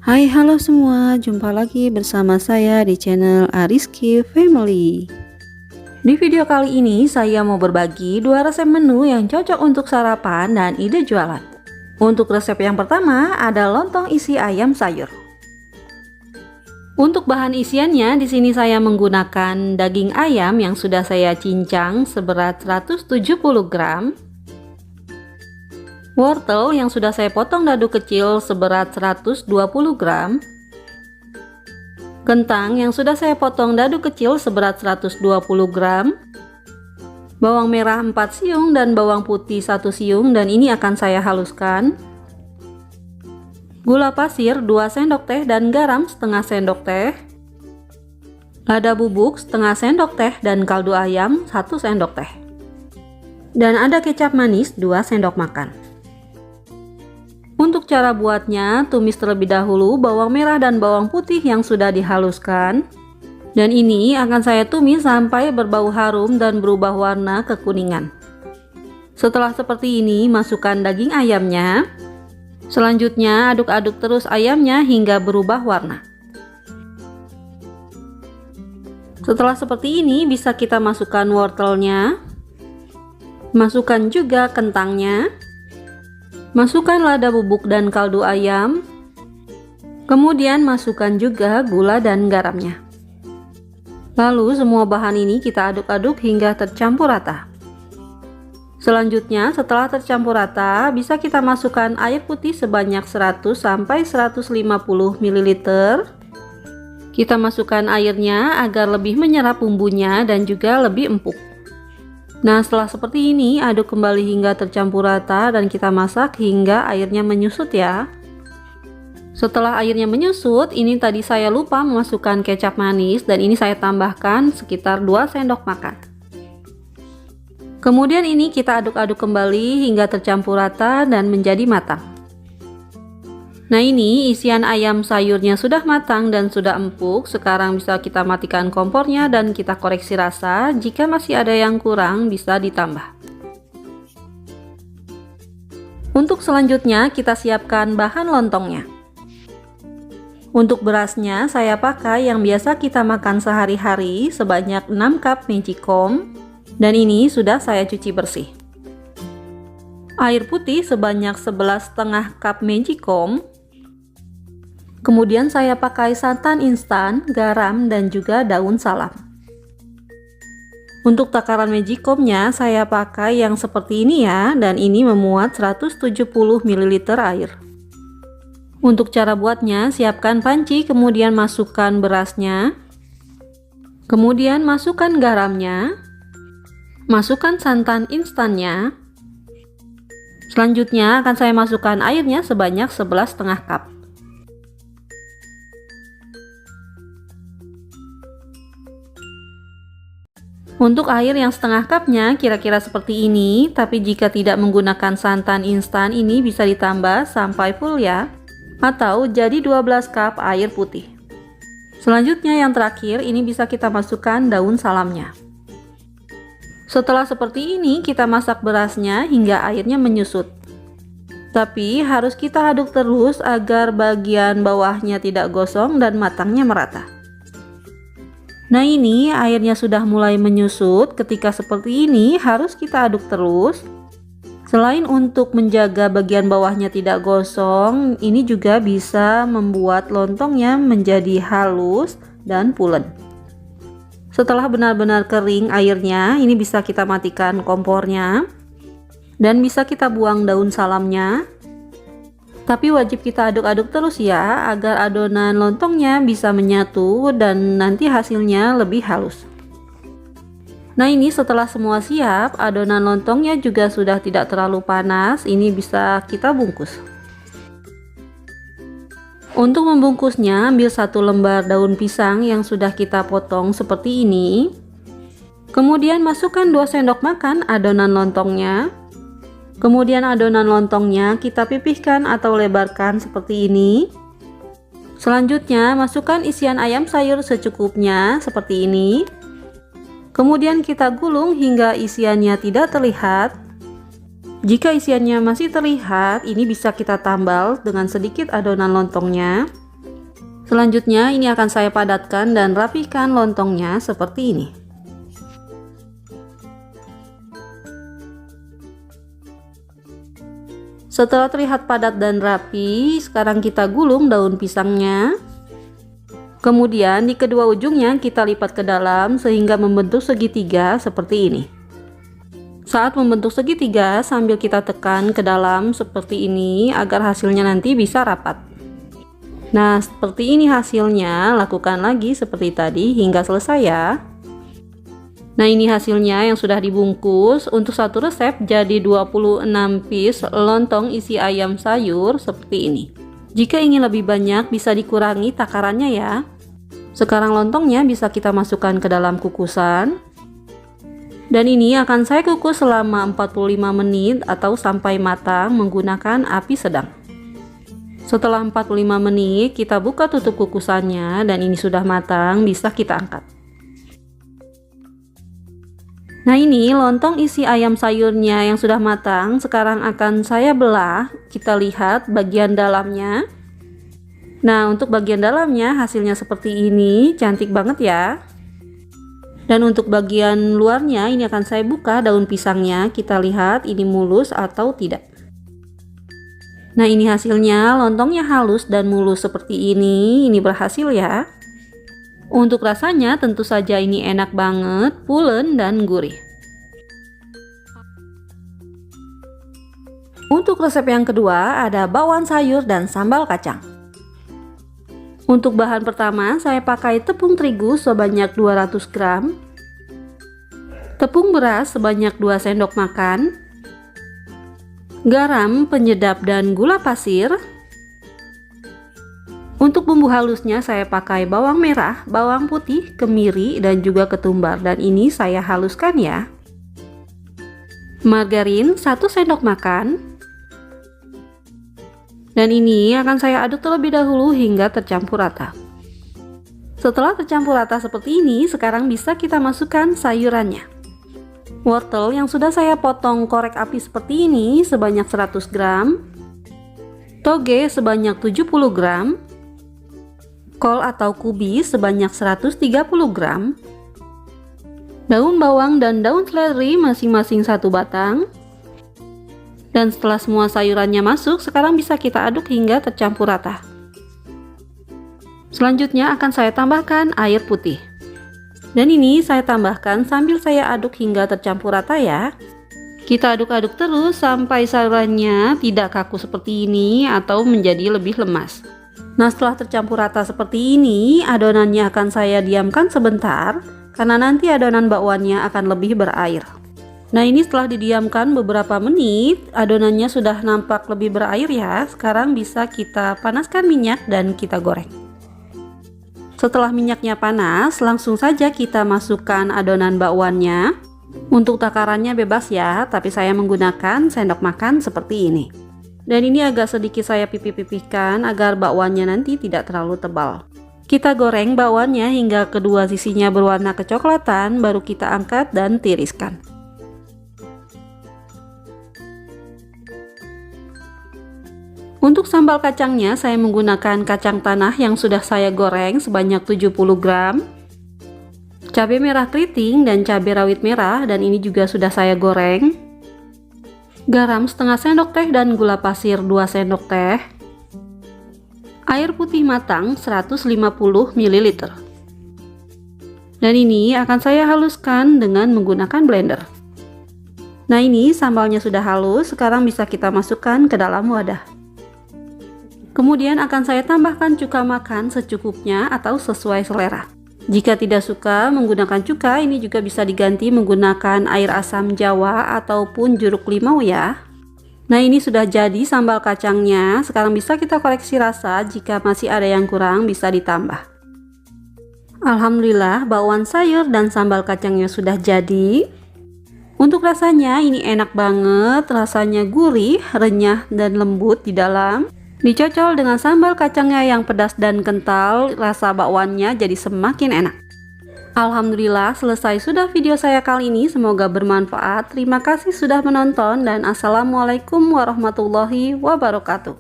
Hai, halo semua, jumpa lagi bersama saya di channel Ariski Family. Di video kali ini saya mau berbagi dua resep menu yang cocok untuk sarapan dan ide jualan. Untuk resep yang pertama ada lontong isi ayam sayur. Untuk bahan isiannya di sini saya menggunakan daging ayam yang sudah saya cincang seberat 170 gram. Wortel yang sudah saya potong dadu kecil seberat 120 gram. Kentang yang sudah saya potong dadu kecil seberat 120 gram. Bawang merah 4 siung dan bawang putih 1 siung, dan ini akan saya haluskan. Gula pasir 2 sendok teh dan garam setengah sendok teh. Lada bubuk setengah sendok teh dan kaldu ayam 1 sendok teh. Dan ada kecap manis 2 sendok makan. Untuk cara buatnya, tumis terlebih dahulu bawang merah dan bawang putih yang sudah dihaluskan. Dan ini akan saya tumis sampai berbau harum dan berubah warna kekuningan. Setelah seperti ini, masukkan daging ayamnya. Selanjutnya, aduk-aduk terus ayamnya hingga berubah warna. Setelah seperti ini, bisa kita masukkan wortelnya. Masukkan juga kentangnya. Masukkan lada bubuk dan kaldu ayam. Kemudian masukkan juga gula dan garamnya. Lalu semua bahan ini kita aduk-aduk hingga tercampur rata. Selanjutnya setelah tercampur rata, bisa kita masukkan air putih sebanyak 100 sampai 150 ml. Kita masukkan airnya agar lebih menyerap bumbunya dan juga lebih empuk. Nah, setelah seperti ini, aduk kembali hingga tercampur rata dan kita masak hingga airnya menyusut ya. Setelah airnya menyusut, ini tadi saya lupa memasukkan kecap manis dan ini saya tambahkan sekitar 2 sendok makan. Kemudian ini kita aduk-aduk kembali hingga tercampur rata dan menjadi matang. Nah, ini isian ayam sayurnya sudah matang dan sudah empuk. Sekarang bisa kita matikan kompornya dan kita koreksi rasa. Jika masih ada yang kurang, bisa ditambah. Untuk selanjutnya kita siapkan bahan lontongnya. Untuk berasnya saya pakai yang biasa kita makan sehari-hari sebanyak 6 cup magicom, dan ini sudah saya cuci bersih. Air putih sebanyak 11,5 cup magicom. Kemudian saya pakai santan instan, garam, dan juga daun salam. Untuk takaran magicomnya saya pakai yang seperti ini ya, dan ini memuat 170 ml air. Untuk cara buatnya, siapkan panci, kemudian masukkan berasnya. Kemudian masukkan garamnya. Masukkan santan instannya. Selanjutnya akan saya masukkan airnya sebanyak 11,5 cup. Untuk air yang setengah cupnya kira-kira seperti ini, tapi jika tidak menggunakan santan instan ini bisa ditambah sampai full ya, atau jadi 12 cup air putih. Selanjutnya yang terakhir ini bisa kita masukkan daun salamnya. Setelah seperti ini kita masak berasnya hingga airnya menyusut. Tapi harus kita aduk terus agar bagian bawahnya tidak gosong dan matangnya merata. Nah, ini airnya sudah mulai menyusut. Ketika seperti ini harus kita aduk terus. Selain untuk menjaga bagian bawahnya tidak gosong, ini juga bisa membuat lontongnya menjadi halus dan pulen. Setelah benar-benar kering airnya, ini bisa kita matikan kompornya dan bisa kita buang daun salamnya. Tapi wajib kita aduk-aduk terus ya, agar adonan lontongnya bisa menyatu dan nanti hasilnya lebih halus. Nah, ini setelah semua siap, adonan lontongnya juga sudah tidak terlalu panas, ini bisa kita bungkus. Untuk membungkusnya, ambil 1 lembar daun pisang yang sudah kita potong seperti ini. Kemudian masukkan 2 sendok makan adonan lontongnya. Kemudian adonan lontongnya kita pipihkan atau lebarkan seperti ini. Selanjutnya masukkan isian ayam sayur secukupnya seperti ini. Kemudian kita gulung hingga isiannya tidak terlihat. Jika isiannya masih terlihat, ini bisa kita tambal dengan sedikit adonan lontongnya. Selanjutnya ini akan saya padatkan dan rapihkan lontongnya seperti ini. Setelah terlihat padat dan rapi, sekarang kita gulung daun pisangnya. Kemudian di kedua ujungnya kita lipat ke dalam sehingga membentuk segitiga seperti ini. Saat membentuk segitiga, sambil kita tekan ke dalam seperti ini agar hasilnya nanti bisa rapat. Nah, seperti ini hasilnya, lakukan lagi seperti tadi hingga selesai ya. Nah, ini hasilnya yang sudah dibungkus. Untuk satu resep jadi 26 piece lontong isi ayam sayur seperti ini. Jika ingin lebih banyak bisa dikurangi takarannya ya. Sekarang lontongnya bisa kita masukkan ke dalam kukusan. Dan ini akan saya kukus selama 45 menit atau sampai matang menggunakan api sedang. Setelah 45 menit kita buka tutup kukusannya dan ini sudah matang, bisa kita angkat. Nah, ini lontong isi ayam sayurnya yang sudah matang. Sekarang akan saya belah. Kita lihat bagian dalamnya. Nah, untuk bagian dalamnya hasilnya seperti ini, cantik banget ya. Dan untuk bagian luarnya ini akan saya buka daun pisangnya. Kita lihat ini mulus atau tidak. Nah, ini hasilnya, lontongnya halus dan mulus seperti ini. Ini berhasil ya. Untuk rasanya tentu saja ini enak banget, pulen dan gurih. Untuk resep yang kedua ada bakwan sayur dan sambal kacang. Untuk bahan pertama saya pakai tepung terigu sebanyak 200 gram, tepung beras sebanyak 2 sendok makan, garam, penyedap dan gula pasir. Untuk bumbu halusnya saya pakai bawang merah, bawang putih, kemiri dan juga ketumbar, dan ini saya haluskan ya. Margarin 1 sendok makan. Dan ini akan saya aduk terlebih dahulu hingga tercampur rata. Setelah tercampur rata seperti ini, sekarang bisa kita masukkan sayurannya. Wortel yang sudah saya potong korek api seperti ini sebanyak 100 gram. Toge sebanyak 70 gram. Kol atau kubis sebanyak 130 gram. Daun bawang dan daun seledri masing-masing 1 batang. Dan setelah semua sayurannya masuk, sekarang bisa kita aduk hingga tercampur rata. Selanjutnya akan saya tambahkan air putih. Dan ini saya tambahkan sambil saya aduk hingga tercampur rata ya. Kita aduk-aduk terus sampai sayurannya tidak kaku seperti ini atau menjadi lebih lemas. Nah, setelah tercampur rata seperti ini, adonannya akan saya diamkan sebentar karena nanti adonan bakwannya akan lebih berair. Nah, ini setelah didiamkan beberapa menit, adonannya sudah nampak lebih berair ya. Sekarang bisa kita panaskan minyak dan kita goreng. Setelah minyaknya panas, langsung saja kita masukkan adonan bakwannya. Untuk takarannya bebas ya, tapi saya menggunakan sendok makan seperti ini. Dan ini agak sedikit saya pipih-pipihkan agar bakwannya nanti tidak terlalu tebal. Kita goreng bakwannya hingga kedua sisinya berwarna kecoklatan, baru kita angkat dan tiriskan. Untuk sambal kacangnya saya menggunakan kacang tanah yang sudah saya goreng sebanyak 70 gram, cabai merah keriting dan cabai rawit merah, dan ini juga sudah saya goreng, garam setengah sendok teh dan gula pasir 2 sendok teh, air putih matang 150 ml. Dan ini akan saya haluskan dengan menggunakan blender. Nah, ini sambalnya sudah halus, sekarang bisa kita masukkan ke dalam wadah. Kemudian akan saya tambahkan cuka makan secukupnya atau sesuai selera. Jika tidak suka menggunakan cuka, ini juga bisa diganti menggunakan air asam jawa ataupun jeruk limau ya. Nah, ini sudah jadi sambal kacangnya. Sekarang bisa kita koreksi rasa, jika masih ada yang kurang bisa ditambah. Alhamdulillah, bakwan sayur dan sambal kacangnya sudah jadi. Untuk rasanya ini enak banget, rasanya gurih, renyah dan lembut di dalam. Dicocol dengan sambal kacangnya yang pedas dan kental, rasa bakwannya jadi semakin enak. Alhamdulillah, selesai sudah video saya kali ini, semoga bermanfaat. Terima kasih sudah menonton dan assalamualaikum warahmatullahi wabarakatuh.